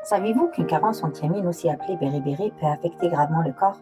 Saviez-vous qu'une carence en thiamine, aussi appelée beriberi, peut affecter gravement le corps?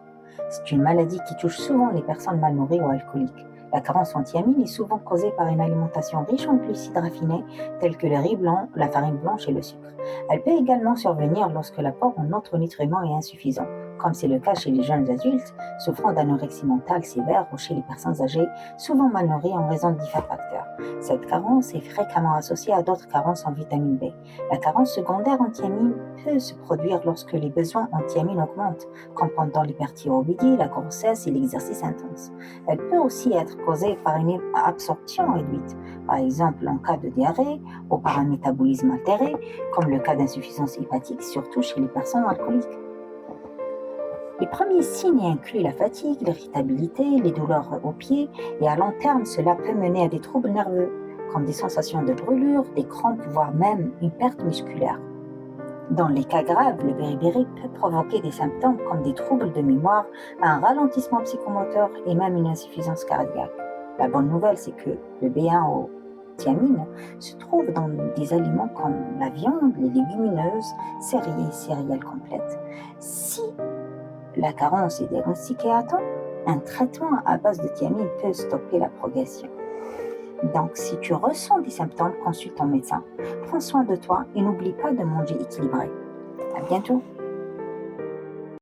C'est une maladie qui touche souvent les personnes mal nourries ou alcooliques. La carence en thiamine est souvent causée par une alimentation riche en glucides raffinés tels que le riz blanc, la farine blanche et le sucre. Elle peut également survenir lorsque l'apport en autres nutriments est insuffisant, comme c'est le cas chez les jeunes adultes souffrant d'anorexie mentale sévère ou chez les personnes âgées souvent mal nourries en raison de différents facteurs. Cette carence est fréquemment associée à d'autres carences en vitamine B. La carence secondaire en thiamine peut se produire lorsque les besoins en thiamine augmentent, comme pendant l'hyperthyroïdie, la grossesse et l'exercice intense. Elle peut aussi être causée par une absorption réduite, par exemple en cas de diarrhée ou par un métabolisme altéré, comme le cas d'insuffisance hépatique, surtout chez les personnes alcooliques. Les premiers signes incluent la fatigue, l'irritabilité, les douleurs aux pieds et à long terme, cela peut mener à des troubles nerveux, comme des sensations de brûlure, des crampes, voire même une perte musculaire. Dans les cas graves, le beriberi peut provoquer des symptômes comme des troubles de mémoire, un ralentissement psychomoteur et même une insuffisance cardiaque. La bonne nouvelle, c'est que le B1 au thiamine se trouve dans des aliments comme la viande, les légumineuses, céréales et céréales complètes. Si la carence est diagnostiquée à temps, un traitement à base de thiamine peut stopper la progression. Donc, si tu ressens des symptômes, consulte ton médecin. Prends soin de toi et n'oublie pas de manger équilibré. À bientôt.